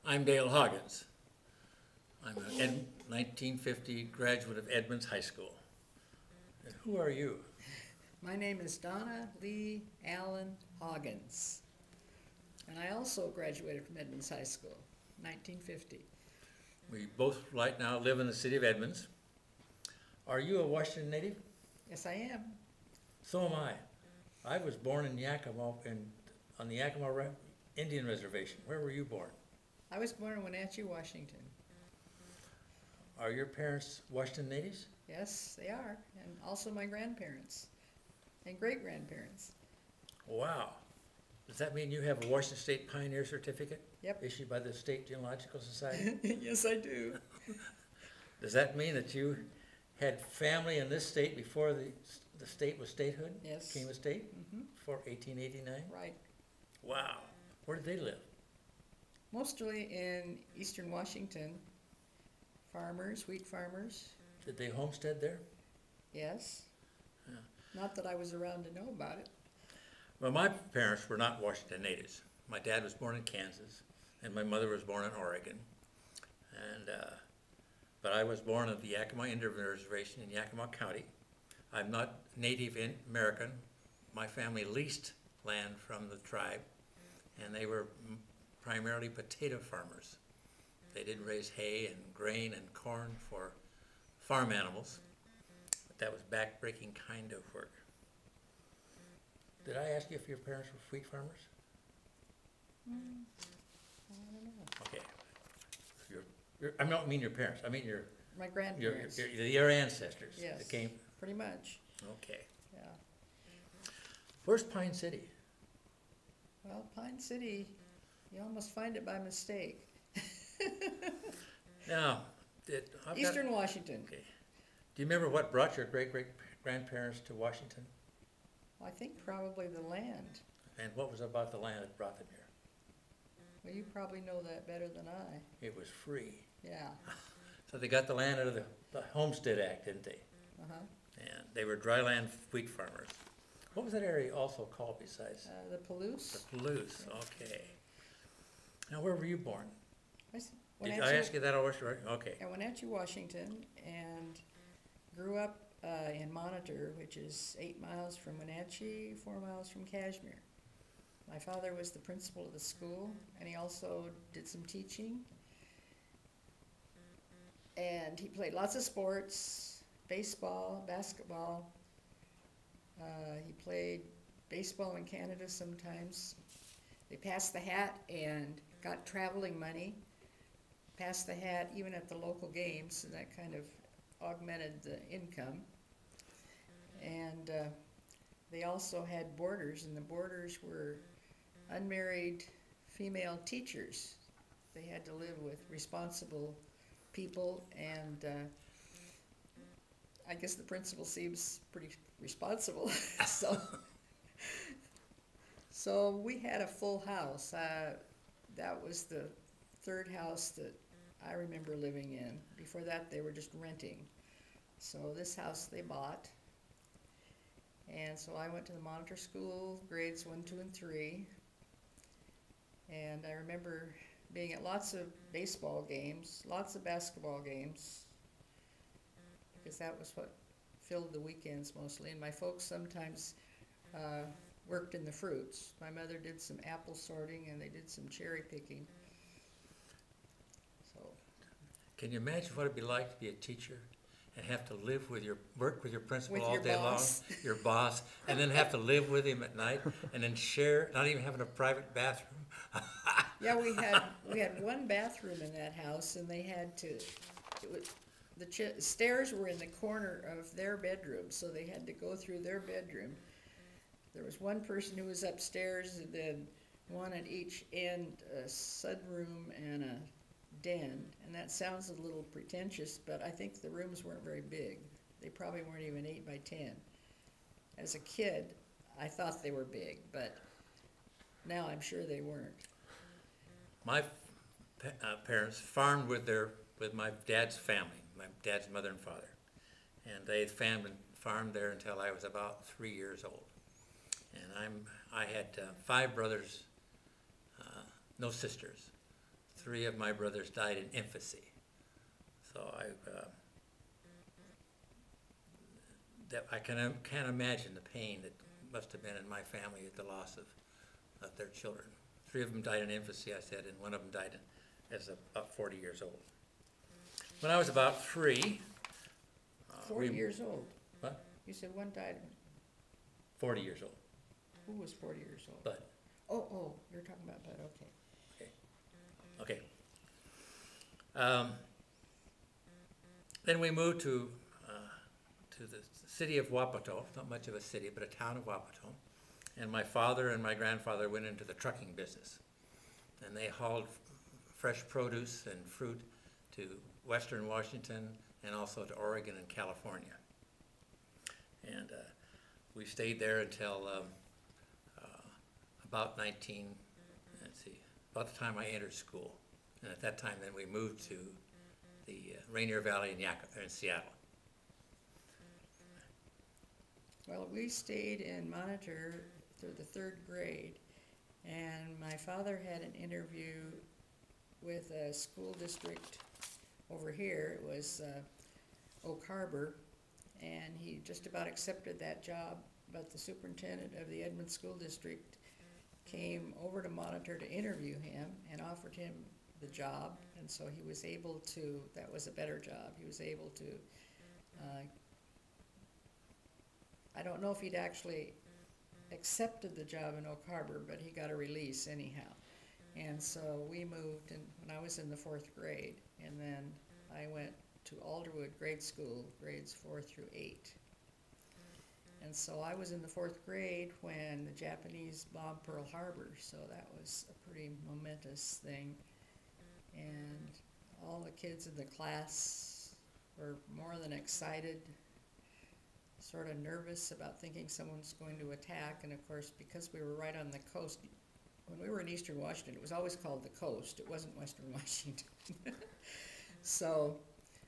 I'm Dale Hoggins. I'm an 1950 graduate of Edmonds High School. And who are you? My name is Donna Lee Allen Hoggins, and I also graduated from Edmonds High School, 1950. We both right now live in the city of Edmonds. Are you a Washington native? Yes, I am. So am I. I was born in Yakima, on the Yakima Indian Reservation. Where were you born? I was born in Wenatchee, Washington. Are your parents Washington natives? Yes, they are, and also my grandparents and great-grandparents. Wow. Does that mean you have a Washington State Pioneer Certificate? Yep. Issued by the State Geological Society? Yes, I do. Does that mean that you had family in this state before the state was statehood? Yes. Became a state? Hmm. Before 1889? Right. Wow. Where did they live? Mostly in eastern Washington. Farmers, wheat farmers. Did they homestead there? Yes. Yeah. Not that I was around to know about it. Well, my parents were not Washington natives. My dad was born in Kansas, and my mother was born in Oregon. But I was born at the Yakima Indian Reservation in Yakima County. I'm not Native American. My family leased land from the tribe, and they were primarily potato farmers. They did raise hay and grain and corn for farm animals, but that was back-breaking kind of work. Did I ask you if your parents were wheat farmers? I don't know. Okay. I don't mean your parents. I mean My grandparents. your ancestors. Yes. That came. Pretty much. Okay. Yeah. Where's Pine City? Well, Pine City, you almost find it by mistake. Now, Eastern Washington. Okay. Do you remember what brought your great-great-grandparents to Washington? I think probably the land. And what was it about the land that brought them here? Well, you probably know that better than I. It was free. Yeah. So they got the land out of the Homestead Act, didn't they? Uh-huh. And they were dryland wheat farmers. What was that area also called besides? The Palouse. The Palouse, okay. Now, where were you born? Did I Wenatchee, ask you that already? Okay. at Wenatchee, Washington, and grew up in Monitor, which is 8 miles from Wenatchee, 4 miles from Cashmere. My father was the principal of the school, and he also did some teaching. And he played lots of sports, baseball, basketball. He played baseball in Canada sometimes. They passed the hat and got traveling money. Passed the hat even at the local games, so that kind of augmented the income. And they also had boarders, and the boarders were unmarried female teachers. They had to live with responsible people, and I guess the principal seems pretty responsible. So we had a full house. That was the third house that I remember living in. Before that, they were just renting. So this house they bought. And so I went to the Monitor School, grades 1, 2, and 3. And I remember being at lots of baseball games, lots of basketball games, because that was what filled the weekends mostly. And my folks sometimes worked in the fruits. My mother did some apple sorting, and they did some cherry picking. So, Can you imagine what it'd be like to be a teacher and have to work with your principal With all your day boss. long, your boss, and then have to live with him at night, and then share, not even having a private bathroom? yeah, we had one bathroom in that house, and they had to. The stairs were in the corner of their bedroom, so they had to go through their bedroom. There was one person who was upstairs, and then one at each end, a sunroom and a den. And that sounds a little pretentious, but I think the rooms weren't very big. They probably weren't even 8 by 10. As a kid, I thought they were big, but now I'm sure they weren't. My parents farmed with my dad's family, my dad's mother and father. And they farmed there until I was about 3 years old. And I had 5 brothers, no sisters. 3 of my brothers died in infancy. So I can't imagine the pain that must have been in my family at the loss of their children. 3 of them died in infancy, I said, and 1 of them died as about 40 years old. When I was about 3... 40 years old? What? You said one died. 40 years old. Who was 40 years old? Bud. Oh, you're talking about Bud, okay. Okay. Then we moved to the city of Wapato, not much of a city, but a town of Wapato. And my father and my grandfather went into the trucking business. And they hauled fresh produce and fruit to western Washington and also to Oregon and California. And we stayed there until about about the time I entered school. And at that time, then we moved to the Rainier Valley in Seattle. Well, we stayed in Monitor through the 3rd grade, and my father had an interview with a school district over here. It was Oak Harbor, and he just about accepted that job, but the superintendent of the Edmond School District came over to Monitor to interview him and offered him the job, and so he was able to, that was a better job, he was able to, I don't know if he'd actually accepted the job in Oak Harbor, but he got a release anyhow. And so we moved when I was in the 4th grade, and then I went to Alderwood Grade School, grades 4 through 8. And so I was in the 4th grade when the Japanese bombed Pearl Harbor, so that was a pretty momentous thing. And all the kids in the class were more than excited, sort of nervous about thinking someone's going to attack. And of course, because we were right on the coast, when we were in eastern Washington, it was always called the coast. It wasn't western Washington. So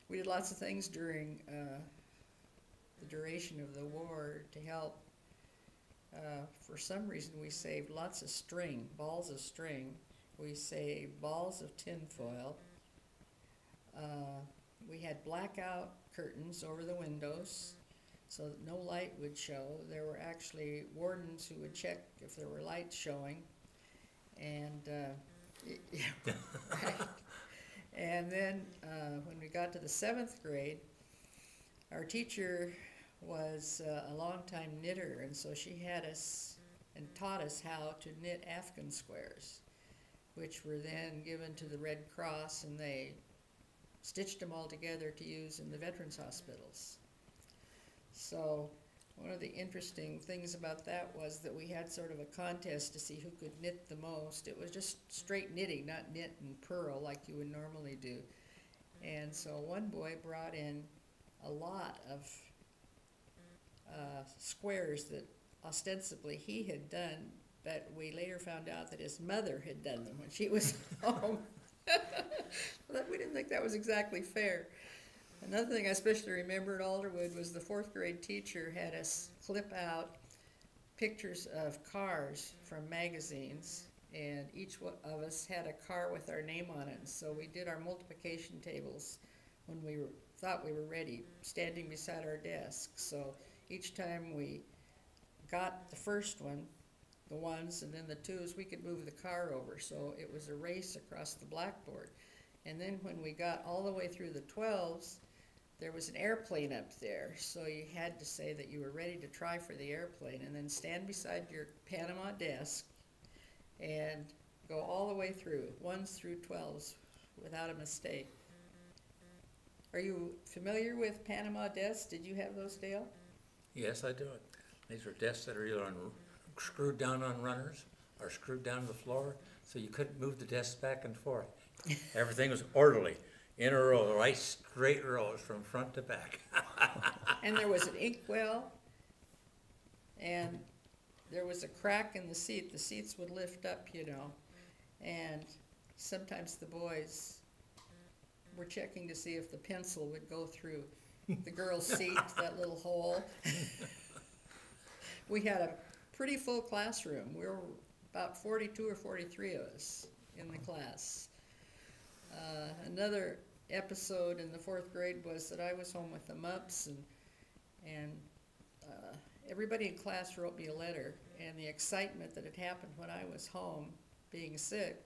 we did lots of things during the duration of the war to help. For some reason, we saved lots of string, balls of string. We saved balls of tinfoil. We had blackout curtains over the windows so that no light would show. There were actually wardens who would check if there were lights showing. And yeah, right. And then when we got to the 7th grade, our teacher was a longtime knitter, and so she had us and taught us how to knit Afghan squares, which were then given to the Red Cross, and they stitched them all together to use in the veterans hospitals. So one of the interesting things about that was that we had sort of a contest to see who could knit the most. It was just straight knitting, not knit and purl like you would normally do. And so one boy brought in a lot of squares that ostensibly he had done, but we later found out that his mother had done them when she was home. We didn't think that was exactly fair. Another thing I especially remember at Alderwood was the 4th grade teacher had us clip out pictures of cars from magazines, and each of us had a car with our name on it. So we did our multiplication tables when we thought we were ready, standing beside our desk. So each time we got the first one, the ones and then the twos, we could move the car over. So it was a race across the blackboard. And then when we got all the way through the 12s, there was an airplane up there. So you had to say that you were ready to try for the airplane and then stand beside your Panama desk and go all the way through, 1s through 12s, without a mistake. Are you familiar with Panama desks? Did you have those, Dale? Yes, I do. These are desks that are either screwed down on runners or screwed down to the floor, so you couldn't move the desks back and forth. Everything was orderly, in a row, right straight rows from front to back. And there was an inkwell, and there was a crack in the seat. The seats would lift up, you know, and sometimes the boys were checking to see if the pencil would go through the girl's seat, that little hole. We had a pretty full classroom. We were about 42 or 43 of us in the class. Another episode in the 4th grade was that I was home with the mumps, and everybody in class wrote me a letter, and the excitement that had happened when I was home being sick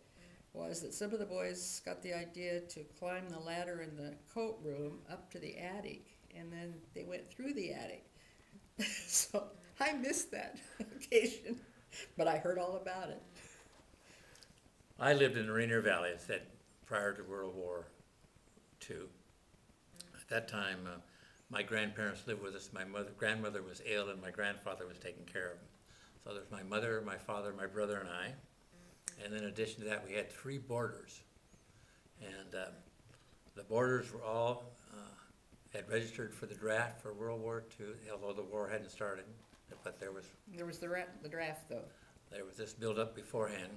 was that some of the boys got the idea to climb the ladder in the coat room up to the attic, and then they went through the attic. So I missed that occasion, but I heard all about it. I lived in the Rainier Valley, I said, prior to World War II. At that time, my grandparents lived with us. My grandmother was ill, and my grandfather was taking care of him. So there's my mother, my father, my brother, and I. And then in addition to that, we had 3 boarders. And the boarders were all had registered for the draft for World War II, although the war hadn't started. But there was the draft, though. There was this build-up beforehand.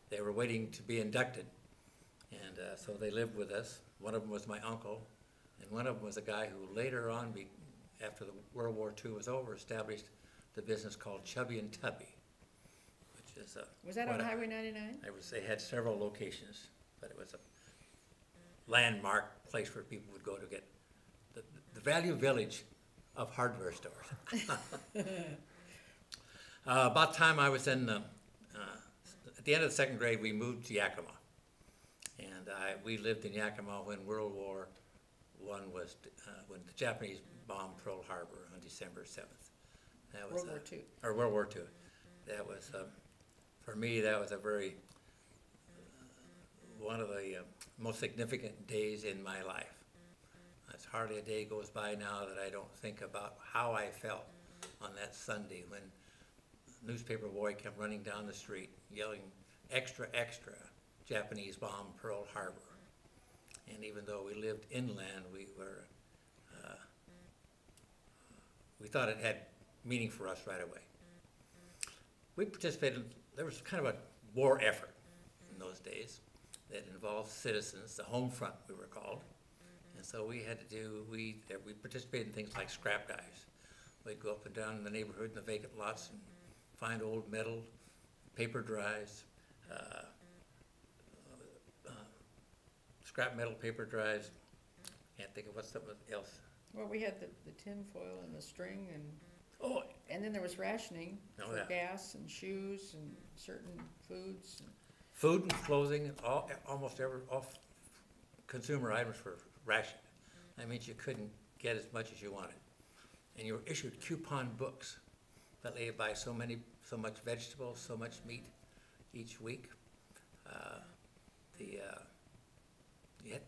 They were waiting to be inducted, and so they lived with us. One of them was my uncle, and one of them was a guy who later on, after the World War II was over, established the business called Chubby and Tubby, which is Was that on Highway 99? They had several locations, but it was a landmark place where people would go to get the value village of hardware stores. About the time I was at the end of the 2nd grade, we moved to Yakima, and we lived in Yakima when World War I was, when the Japanese bombed Pearl Harbor on December 7th. That was World War II. Or World War II. That was, for me, that was a very, one of the most significant days in my life. There's hardly a day goes by now that I don't think about how I felt on that Sunday when a newspaper boy came running down the street yelling, "Extra, extra, Japanese bomb Pearl Harbor." And even though we lived inland, we thought it had meaning for us right away. We participated, there was kind of a war effort in those days that involved citizens, the home front we were called. And so we had to do, we participated in things like scrap dives. We'd go up and down in the neighborhood in the vacant lots and find old metal, paper drives, scrap metal paper drives. Can't think of what's something else. Well, we had the tin foil and the string, Oh, and then there was rationing Oh, for yeah. gas and shoes and certain foods. food and clothing, and almost all consumer items were rationed. That means you couldn't get as much as you wanted. And you were issued coupon books that let you buy so much vegetables, so much meat each week.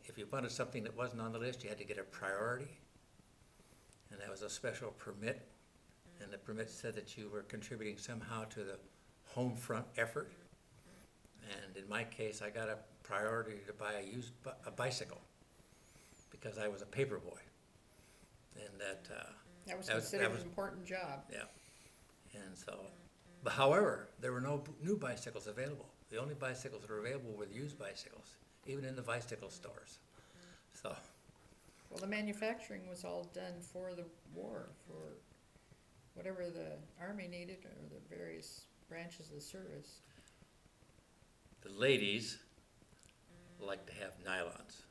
If you wanted something that wasn't on the list, you had to get a priority. And that was a special permit. And the permit said that you were contributing somehow to the home front effort. And in my case, I got a priority to buy a bicycle because I was a paper boy. And That was considered an important job. yeah. And so, but however, there were no new bicycles available. The only bicycles that were available were the used bicycles, even in the bicycle stores. So, Well, the manufacturing was all done for the war, for whatever the Army needed or the various branches of the service. the ladies like to have nylons.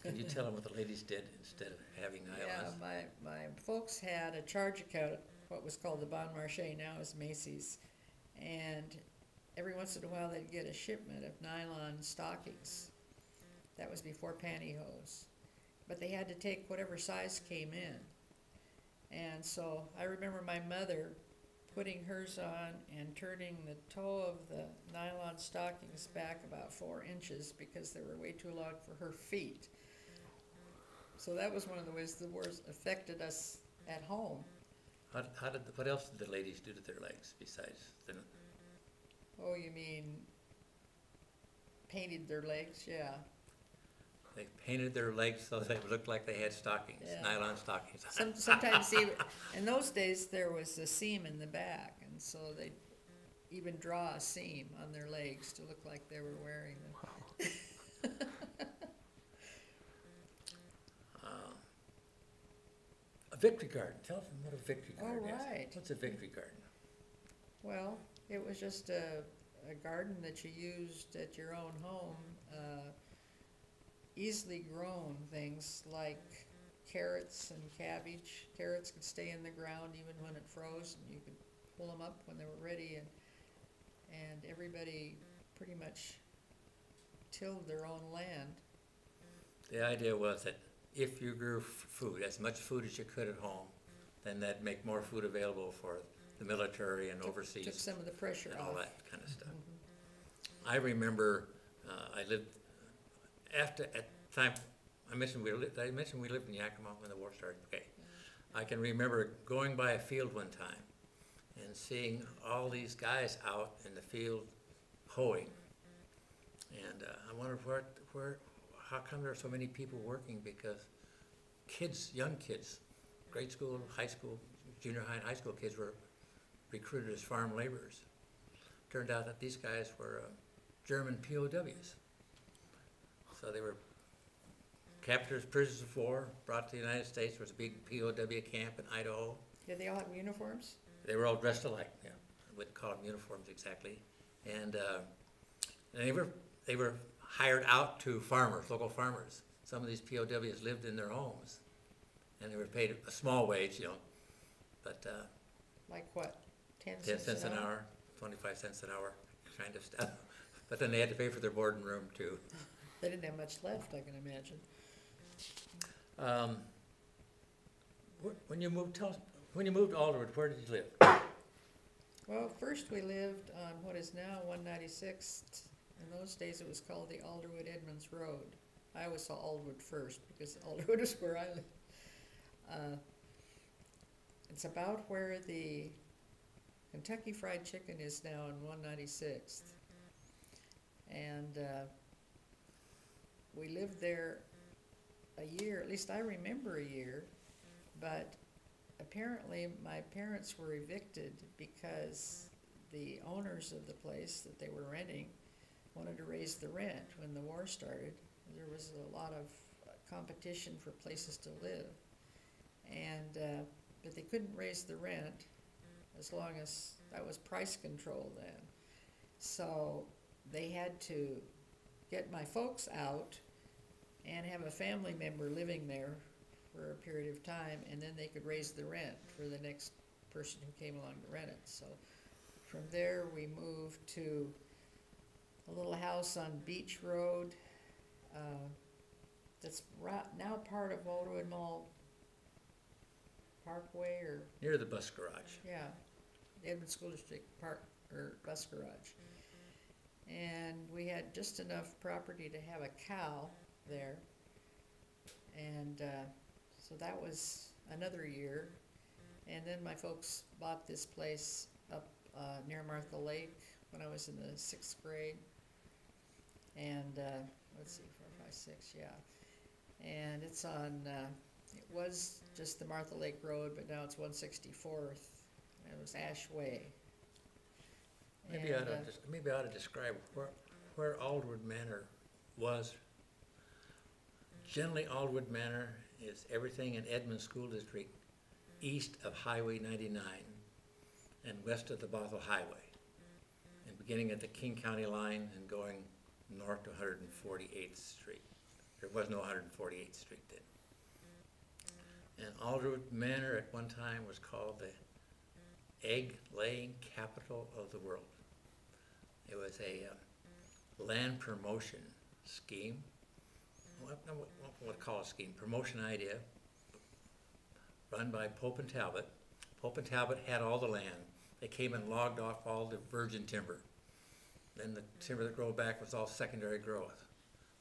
Can you tell them what the ladies did instead of having nylons? Yeah, my folks had a charge account, what was called the Bon Marché, now is Macy's, and every once in a while they'd get a shipment of nylon stockings. That was before pantyhose. But they had to take whatever size came in. And so I remember my mother putting hers on and turning the toe of the nylon stockings back about 4 inches because they were way too long for her feet. So that was one of the ways the war affected us at home. What else did the ladies do to their legs besides the, Oh, you mean painted their legs? Yeah. they painted their legs so they looked like they had stockings, Yeah. nylon stockings. Sometimes even, in those days there was a seam in the back, and so they'd even draw a seam on their legs to look like they were wearing them. A victory garden. Tell them what a victory Oh, garden is. right. What's a victory garden? Well, it was just a a garden that you used at your own home, easily grown things like carrots and cabbage. Carrots could stay in the ground even when it froze, and you could pull them up when they were ready, and everybody pretty much tilled their own land. The idea was that if you grew food, as much food as you could at home, then that'd make more food available for the military and overseas. Took some of the pressure and off. all that kind of stuff. I remember I lived at the time. I mentioned we lived in Yakima when the war started. Okay, I can remember going by a field one time and seeing all these guys out in the field hoeing, and I wondered how come there are so many people working, because young kids, grade school, high school, junior high and high school kids were recruited as farm laborers. Turned out that these guys were German POWs. So they were captors, prisoners of war, brought to the United States. There was a big POW camp in Idaho. Did they all have uniforms? They were all dressed alike, yeah. I wouldn't call them uniforms exactly. And they were hired out to farmers, local farmers. Some of these POWs lived in their homes, and they were paid a small wage, but Like what? 10 10 cents an hour, 25 cents an hour kind of stuff. But then they had to pay for their board and room too. They didn't have much left, I can imagine. When you moved to Alderwood, where did you live? Well, first we lived on what is now 196th. In those days it was called the Alderwood Edmonds Road. I always saw Alderwood first because Alderwood is where I live. It's about where the Kentucky Fried Chicken is now on 196th. And we lived there a year, at least I remember a year, but apparently my parents were evicted because the owners of the place that they were renting wanted to raise the rent when the war started. There was a lot of competition for places to live, and but they couldn't raise the rent as long as that was price control then. So they had to get my folks out and have a family member living there for a period of time, and then they could raise the rent for the next person who came along to rent it. So from there we moved to a little house on Beach Road that's now part of Alderwood Mall Parkway, or Near the bus garage. yeah, Edmond School District Park or bus garage. And we had just enough property to have a cow there, and so that was another year. And then my folks bought this place up near Martha Lake when I was in the 6th grade. And let's see, 4, 5, 6, yeah. And it's on, it was just the Martha Lake Road, but now it's 164th. And it was Ash Way. Maybe I ought to describe where Alderwood Manor was. Generally, Alderwood Manor is everything in Edmond School District east of Highway 99 and west of the Bothell Highway, and beginning at the King County line and going north to 148th Street. There was no 148th Street then. And Alderwood Manor at one time was called the egg-laying capital of the world. It was a land promotion scheme. What would call a scheme? Promotion idea run by Pope and Talbot. Pope and Talbot had all the land. They came and logged off all the virgin timber. Then the timber that grew back was all secondary growth.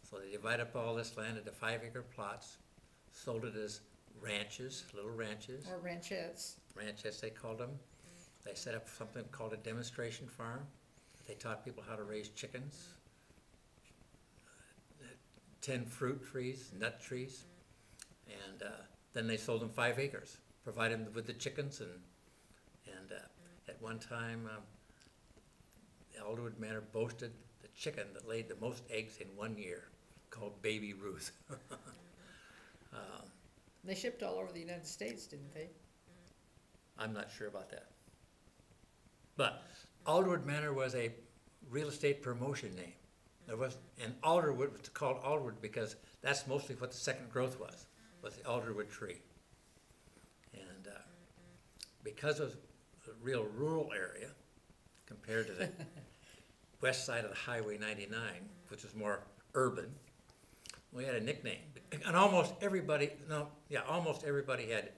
So they divided up all this land into 5-acre plots, sold it as ranches, little ranches. Or ranchettes. Ranchettes, they called them. They set up something called a demonstration farm. They taught people how to raise chickens, 10 fruit trees, nut trees, and then they sold them 5 acres, provided them with the chickens, and at one time, Alderwood Manor boasted the chicken that laid the most eggs in 1 year, called Baby Ruth. They shipped all over the United States, didn't they? I'm not sure about that. But Alderwood Manor was a real estate promotion name. There was, and Alderwood was called Alderwood because that's mostly what the second growth was the Alderwood tree. And because it was a real rural area compared to the west side of the Highway 99, which is more urban, we had a nickname. And almost everybody had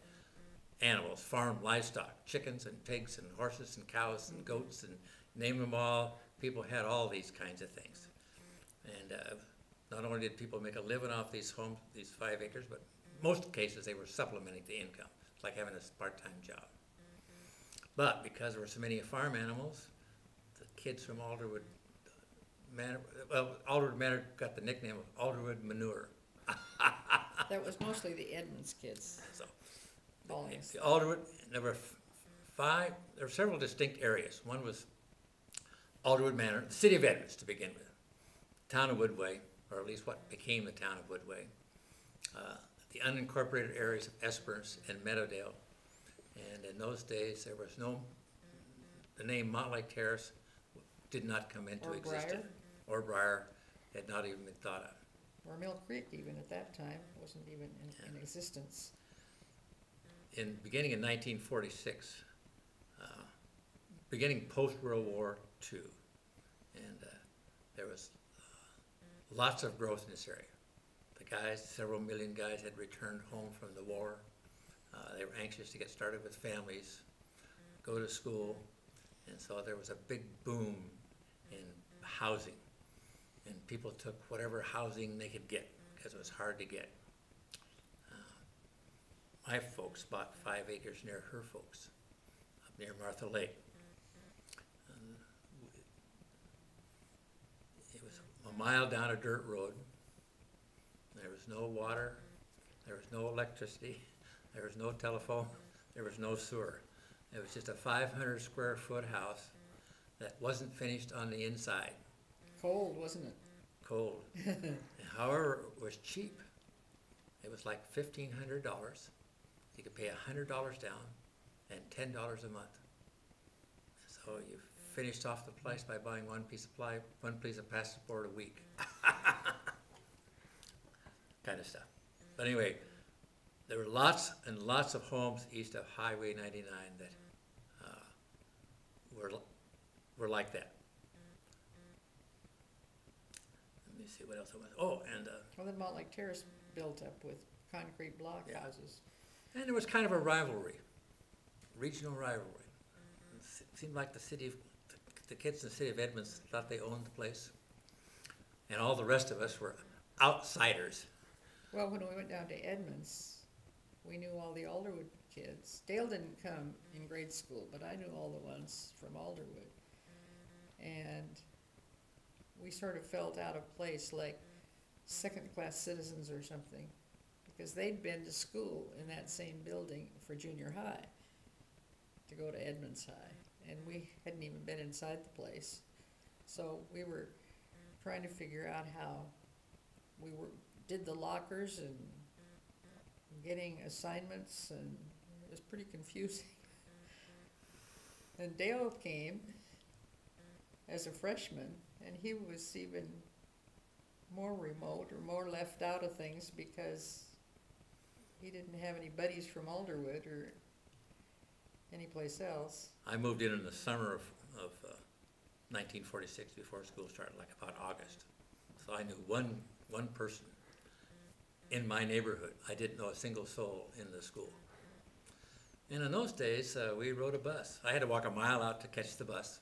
animals, farm livestock, chickens and pigs and horses and cows and goats and name them all. People had all these kinds of things. And not only did people make a living off these homes, these 5 acres, but most cases they were supplementing the income. It's like having a part-time job. But because there were so many farm animals, the kids from Alderwood Manor, Alderwood Manor got the nickname of Alderwood Manure. That was mostly the Edmonds kids. So, Ballings. the Alderwood, there were several distinct areas. One was Alderwood Manor, the city of Edmonds to begin with, town of Woodway, or at least what became the town of Woodway, the unincorporated areas of Esperance and Meadowdale. And in those days, there was the name Montlake Terrace did not come into existence. Or Briar had not even been thought of. Or Mill Creek even at that time wasn't even in existence. Beginning in 1946, beginning post-World War II, and there was lots of growth in this area. The guys, several million guys, had returned home from the war. They were anxious to get started with families, go to school, and so there was a big boom in housing. And people took whatever housing they could get because it was hard to get. My folks bought 5 acres near her folks, up near Martha Lake. It was a mile down a dirt road. There was no water, there was no electricity, there was no telephone, there was no sewer. It was just a 500 square foot house that wasn't finished on the inside. Cold, wasn't it? Cold. However, it was cheap. It was like $1,500. You could pay $100 down and $10 a month. So you finished off the place by buying one piece of passport a week. Kind of stuff. But anyway, there were lots and lots of homes east of Highway 99 that were like that. Let me see what else it was. Oh, and Well, then Montlake Terrace built up with concrete block houses. and there was kind of a rivalry, regional rivalry. It seemed like the kids in the city of Edmonds thought they owned the place, and all the rest of us were outsiders. Well, when we went down to Edmonds, we knew all the Alderwood kids. Dale didn't come in grade school, but I knew all the ones from Alderwood. And we sort of felt out of place, like second-class citizens or something, because they'd been to school in that same building for junior high, to go to Edmonds High, and we hadn't even been inside the place. So we were trying to figure out how did the lockers and getting assignments, and it was pretty confusing. And Dale came as a freshman, and he was even more remote or more left out of things because he didn't have any buddies from Alderwood or anyplace else. I moved in the summer of 1946 before school started, like about August. So I knew one person in my neighborhood. I didn't know a single soul in the school. And in those days, we rode a bus. I had to walk a mile out to catch the bus.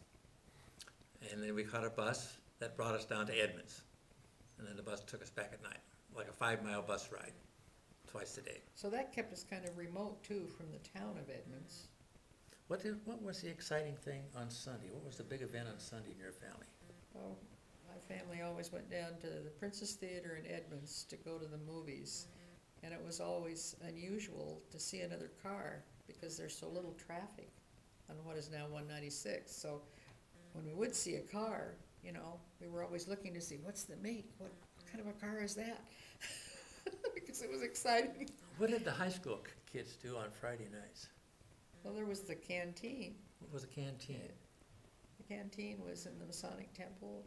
And then we caught a bus that brought us down to Edmonds. And then the bus took us back at night, like a 5-mile bus ride, twice a day. So that kept us kind of remote too from the town of Edmonds. What was the exciting thing on Sunday? What was the big event on Sunday in your family? Oh, my family always went down to the Princess Theater in Edmonds to go to the movies. And it was always unusual to see another car because there's so little traffic on what is now 196. So when we would see a car, you know, we were always looking to see what's the make, what kind of a car is that? Because it was exciting. What did the high school kids do on Friday nights? Well, there was the canteen. What was a canteen? The canteen was in the Masonic Temple.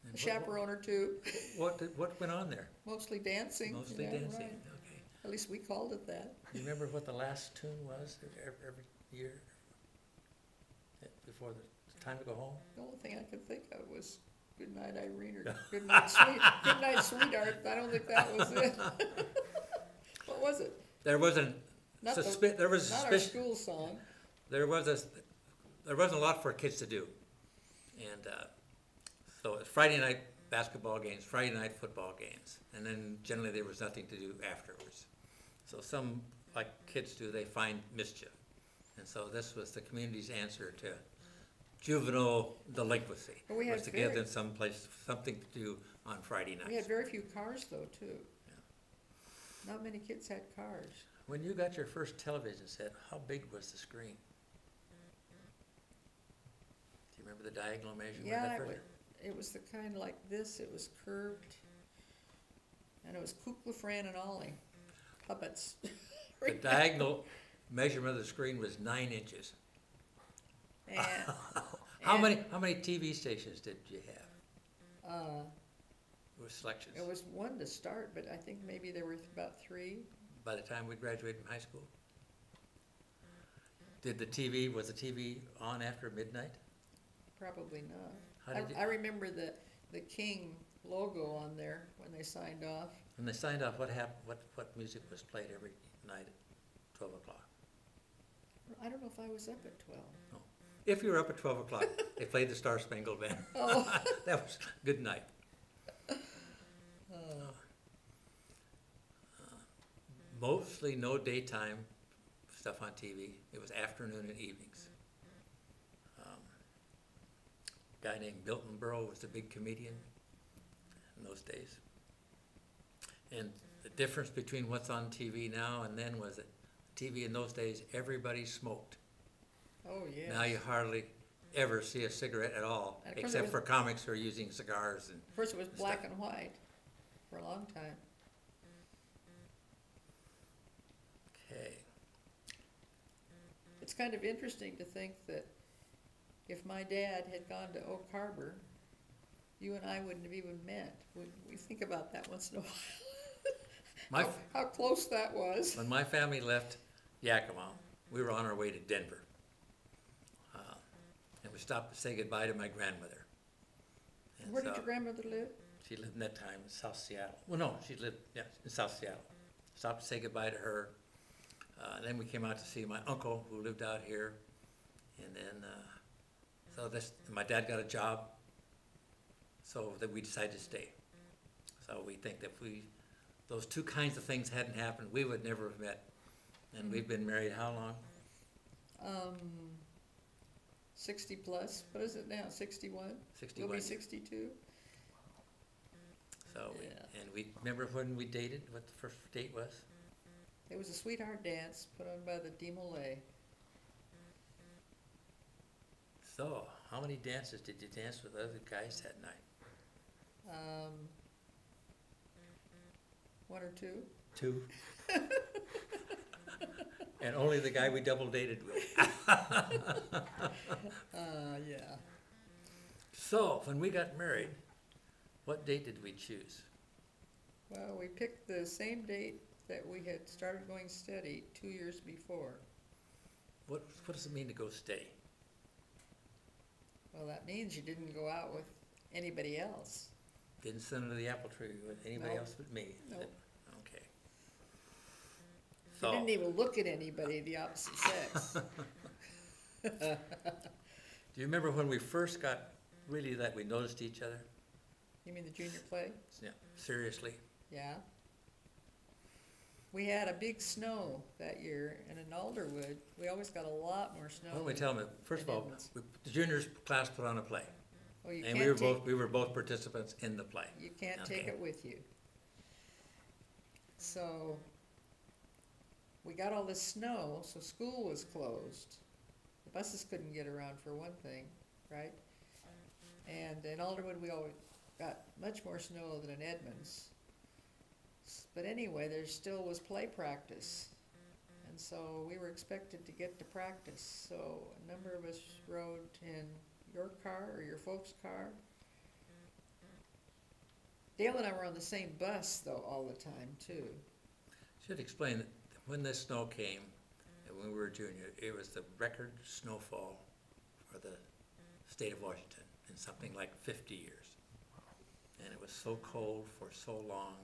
And A chaperone or two, what went on there? mostly dancing. Mostly yeah, dancing, right. okay. At least we called it that. You remember what the last tune was every year? Before the time to go home? The only thing I could think of was Good Night Irene or Good Night Good Night Sweetheart. I don't think that was it. What was it? There was a Not the- there was a Not our suspicion. school song. There wasn't a lot for kids to do, and so it's Friday night basketball games, Friday night football games, and then generally there was nothing to do afterwards. So some, like kids do, they find mischief, and so this was the community's answer to juvenile delinquency. But we was had to give very- them something to do on Friday nights. We had very few cars though, too. Not many kids had cars. When you got your first television set, how big was the screen? Do you remember the diagonal measurement? Yeah, it was the kind like this. It was curved. And it was Kukla, Fran, and Ollie. Puppets. The diagonal measurement of the screen was 9 inches. And, How and, many TV stations did you have? With selections? It was one to start, but I think maybe there were about 3. By the time we graduated from high school? Was the TV on after midnight? Probably not. How did I remember the King logo on there when they signed off. When they signed off, what happened, what music was played every night at 12 o'clock? I don't know if I was up at 12. If you were up at 12 o'clock, they played the Star Spangled Banner. Oh. That was good night. Mostly no daytime stuff on TV. It was afternoon and evenings. Guy named Milton Berle was the big comedian in those days. And the difference between what's on TV now and then was that TV in those days, everybody smoked. Oh, yes. Now you hardly ever see a cigarette at all, And of course except it for was- comics who are using cigars and, First it was black stuff. and white for a long time. okay. It's kind of interesting to think that if my dad had gone to Oak Harbor, you and I wouldn't have even met. We think about that once in a while. My, How close that was. when my family left Yakima, we were on our way to Denver. And we stopped to say goodbye to my grandmother. And Where did so your grandmother live? she lived in that time in South Seattle. Well, no, she lived, yeah, in South Seattle. Stopped to say goodbye to her. Then we came out to see my uncle who lived out here. And then, my dad got a job, so that we decided to stay. So we think that those two kinds of things hadn't happened, we would never have met. And we've been married how long? 60 plus. What is it now? 61? 61 We'll be years. 62. So, Yeah. and we, remember when we dated, what the first date was? It was a sweetheart dance put on by the De Molay. So, how many dances did you dance with other guys that night? 1 or 2. 2. And only the guy we double dated with. Yeah. So, when we got married, what date did we choose? Well, we picked the same date that we had started going steady 2 years before. What does it mean to go steady? Well, that means you didn't go out with anybody else. Didn't sit under the apple tree with anybody Nope. else but me? Nope. Okay. You So, didn't even look at anybody of the opposite sex. do you remember when we first got really that we noticed each other? You mean the junior play? Yeah, seriously. Yeah. We had a big snow that year, and in Alderwood, we always got a lot more snow. Why don't we tell them, first of in all, Edmonds. the juniors class put on a play. Oh, you And can't we were both participants in the play. You can't take Okay. it with you. So, we got all this snow, so school was closed. The buses couldn't get around for one thing, right? And in Alderwood, we always got much more snow than in Edmonds. But anyway, there still was play practice. And And so we were expected to get to practice, so a number of us rode in your car or your folks' car. Dale and I were on the same bus though all the time too. Should explain that when this snow came, and when we were junior, it was the record snowfall for the state of Washington in something like 50 years. And it was so cold for so long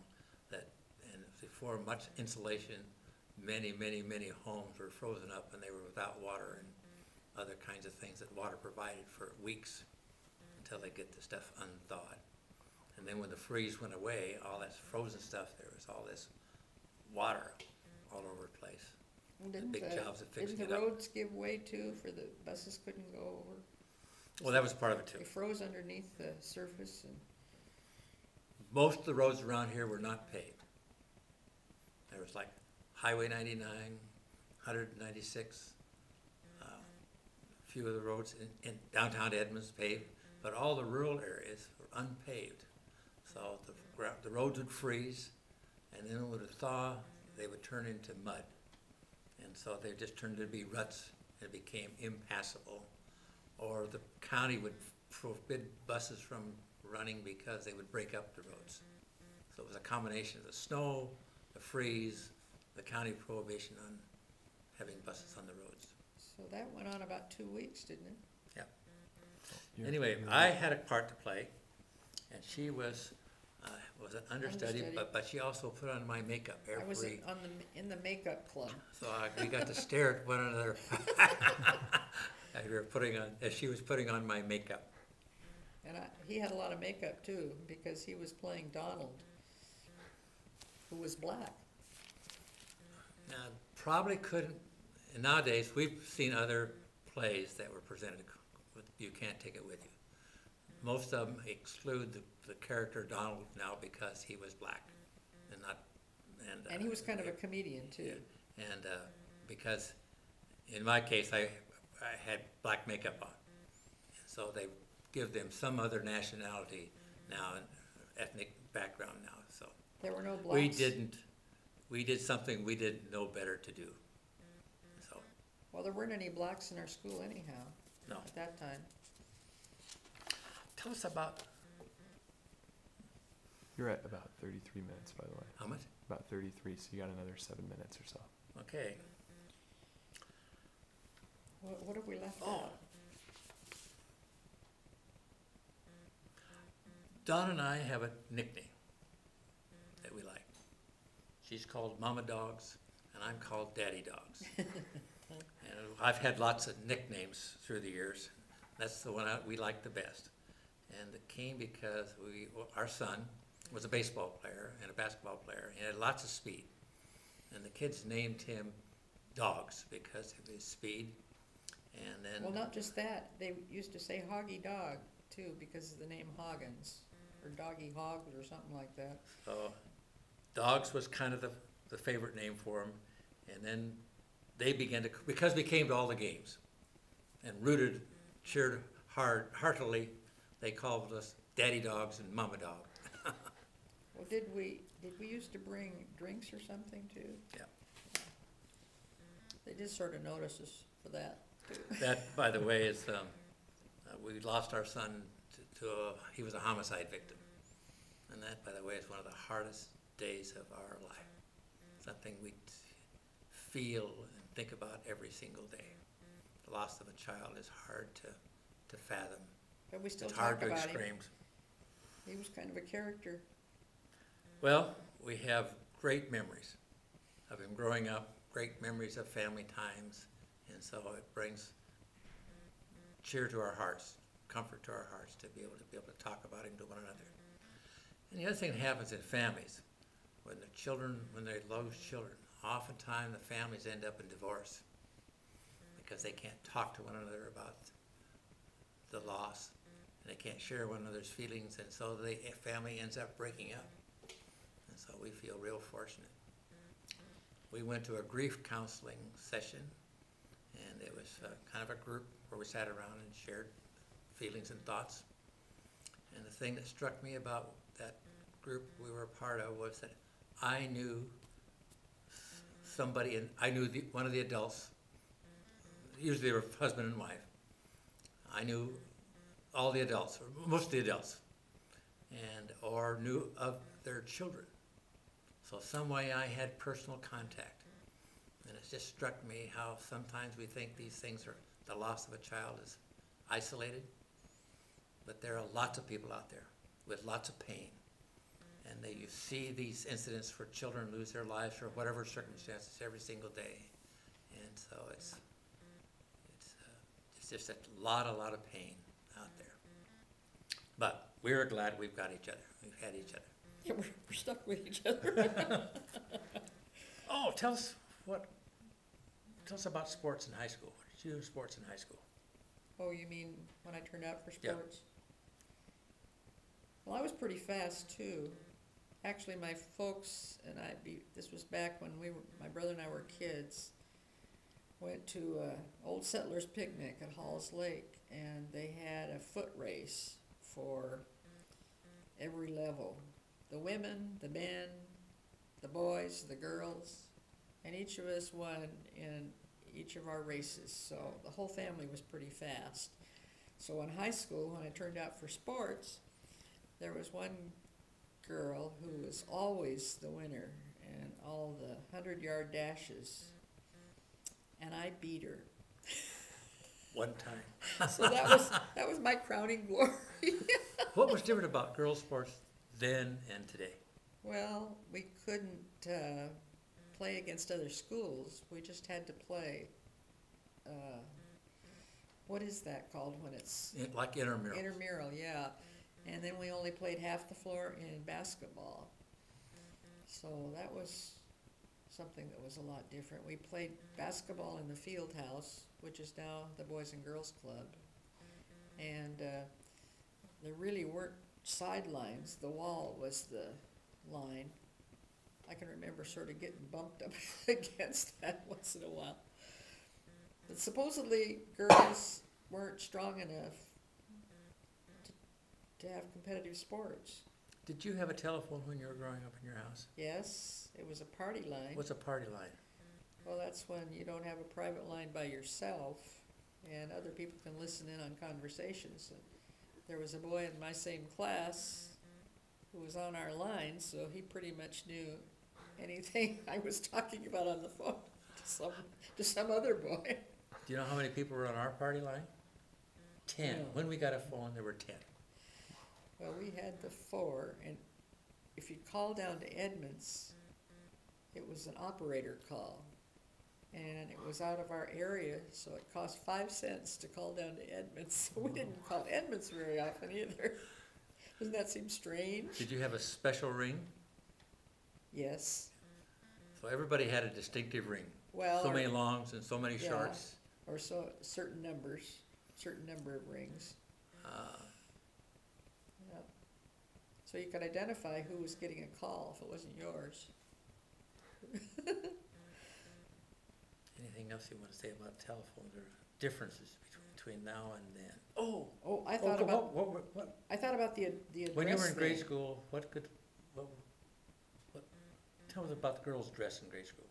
that, and before much insulation, many, many, many homes were frozen up and they were without water and other kinds of things that water provided for weeks until they get the stuff unthawed. And then when the freeze went away, all that frozen stuff, there was all this water all over the place. Well, big jobs of fixing didn't it the up. roads give way too, for the buses couldn't go over? Well, that was part of it too. They froze underneath the surface and, Most of the roads around here were not paved. There was like Highway 99, 196, a few of the roads in downtown Edmonds paved, but all the rural areas were unpaved. So the roads would freeze, and then when it would thaw, they would turn into mud. And so they just turned to be ruts, and it became impassable. Or the county would forbid buses from running because they would break up the roads. So it was a combination of the snow, the freeze, the county prohibition on having buses on the roads. so that went on about 2 weeks, didn't it? Anyway, I had a part to play, and she was an understudy, Understudy. but she also put on my makeup I was every, in the makeup club. so we got to stare at one another. As we were as she was putting on my makeup. And he had a lot of makeup too, because he was playing Donald, who was black. Now, probably couldn't, nowadays, we've seen other plays that were presented with You Can't Take It With You. Most of them exclude the character Donald now because he was black and not, And he was kind of a comedian too. and because in my case, I had black makeup on. So they give them some other nationality now, ethnic background now, so. There were no blacks. We did something we didn't know better to do, so, Well, there weren't any blacks in our school anyhow, no. at that time. Tell us about, You're at about 33 minutes, by the way. how much? About 33, so you got another 7 minutes or so. Okay. What have we left Oh. out? Dawn and I have a nickname that we like. She's called Mama Dogs, and I'm called Daddy Dogs. And I've had lots of nicknames through the years. That's the one we like the best. And it came because our son was a baseball player and a basketball player, and had lots of speed. And the kids named him Dogs because of his speed. And then Well, not just that, they used to say Hoggy Dog too, because of the name Hoggins, or Doggy Hogs, or something like that. so Dogs was kind of the favorite name for him. And then they began to, because we came to all the games and cheered heartily, they called us Daddy Dogs and Mama Dog. Well, did we used to bring drinks or something too? Yeah. They did sort of notice us for that too. That, by the way, is, we lost our son he was a homicide victim. And that, by the way, is one of the hardest days of our life. Something we feel and think about every single day. The loss of a child is hard to fathom. But we still It's hard talk to about him. exclaim. He was kind of a character. Well, we have great memories of him growing up, great memories of family times, and so it brings cheer to our hearts, comfort to our hearts to be able to talk about him to one another. And the other thing that happens in families, when they lose children, oftentimes the families end up in divorce because they can't talk to one another about the loss, and they can't share one another's feelings, and so the family ends up breaking up. And so we feel real fortunate. We went to a grief counseling session, and it was kind of a group where we sat around and shared feelings and thoughts. And the thing that struck me about that group we were a part of was that I knew somebody, and I knew one of the adults, usually they were husband and wife. I knew all the adults, or most of the adults, or knew of their children. So some way I had personal contact. And it just struck me how sometimes we think these things are, the loss of a child is isolated, but there are lots of people out there with lots of pain. And you see these incidents where children lose their lives for whatever circumstances every single day. And so it's just a lot of pain out there. But we're glad we've got each other. We've had each other. Yeah, we're stuck with each other. Oh, tell us about sports in high school. What did you do in sports in high school? Oh, you mean when I turned out for Yeah. sports? Well, I was pretty fast too. Actually, my folks and this was back when my brother and I were kids, went to Old Settlers Picnic at Halls Lake, and they had a foot race for every level. The women, the men, the boys, the girls, and each of us won in each of our races, so the whole family was pretty fast. So in high school, when I turned out for sports, there was one girl who was always the winner in all the 100-yard dashes, and I beat her. One time. So that was my crowning glory. What was different about girls' sports then and today? Well, we couldn't play against other schools. We just had to play, what is that called when it's? Like intramural. Intramural, yeah. And then we only played half the floor in basketball. So that was something that was a lot different. We played basketball in the field house, which is now the Boys and Girls Club. And there really weren't sidelines. The wall was the line. I can remember sort of getting bumped up against that once in a while. But supposedly girls weren't strong enough to have competitive sports. Did you have a telephone when you were growing up in your house? Yes, it was a party line. What's a party line? Well, that's when you don't have a private line by yourself and other people can listen in on conversations. And there was a boy in my same class who was on our line, so he pretty much knew anything I was talking about on the phone to some other boy. Do you know how many people were on our party line? 10. No. When we got a phone, there were 10. Well, we had the 4, and if you call down to Edmonds, it was an operator call. And it was out of our area, so it cost 5 cents to call down to Edmonds. So we didn't call Edmonds very often either. Doesn't that seem strange? Did you have a special ring? Yes. So everybody had a distinctive ring. Well, So many longs and so many Yeah. shorts. or so certain number of rings. Yep. So you could identify who was getting a call if it wasn't yours. Anything else you want to say about telephones or differences between now and then? Oh, I thought about what? I thought about the address When you were in grade thing. school, tell us about the girls' dress in grade school.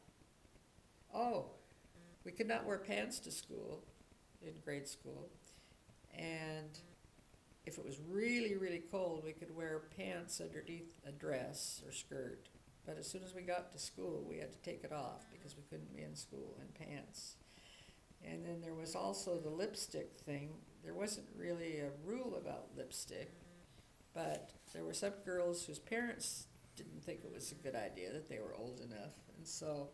Oh, we could not wear pants to school in grade school, and if it was really, really cold, we could wear pants underneath a dress or skirt. But as soon as we got to school, we had to take it off because we couldn't be in school in pants. And then there was also the lipstick thing. There wasn't really a rule about lipstick, but there were some girls whose parents didn't think it was a good idea, that they were old enough. And so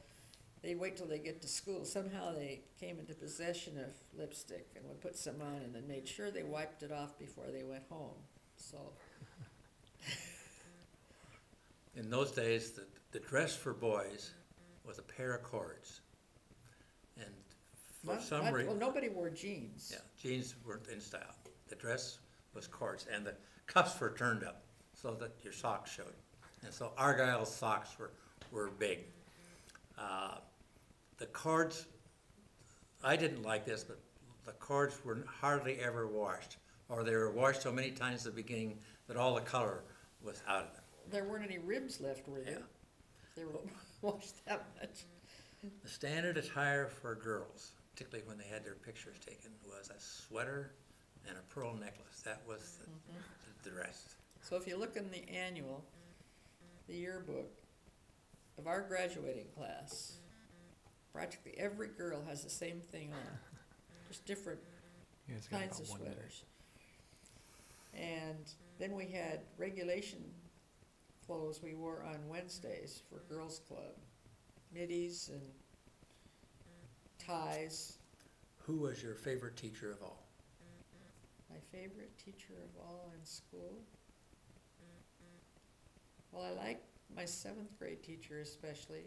they'd wait till they get to school. Somehow they came into possession of lipstick and would put some on and then made sure they wiped it off before they went home. So In those days, the dress for boys was a pair of cords. And for some well, reason, nobody wore jeans. yeah, jeans weren't in style. The dress was cords, and the cuffs were turned up so that your socks showed. And so Argyle socks were big. The cords, I didn't like this, but the cords were hardly ever washed, or they were washed so many times at the beginning that all the color was out of them. There weren't any ribs left, were there? Yeah. They were washed that much. The standard attire for girls, particularly when they had their pictures taken, was a sweater and a pearl necklace. That was the dress. So if you look in the annual, the yearbook of our graduating class, practically every girl has the same thing on, just different You guys got kinds about of 1 minute. sweaters. And then we had regulation clothes we wore on Wednesdays for girls' club, middies and ties. Who was your favorite teacher of all? My favorite teacher of all in school? Well, I liked my 7th grade teacher especially.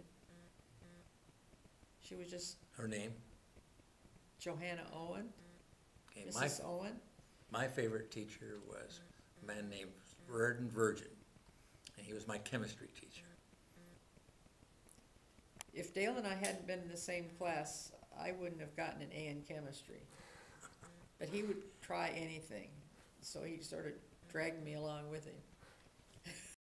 She was just Her name? Johanna Owen, Okay, Mrs. Owen. my favorite teacher was a man named Reardon Virgin, and he was my chemistry teacher. If Dale and I hadn't been in the same class, I wouldn't have gotten an A in chemistry. But he would try anything, so he sort of dragged me along with him.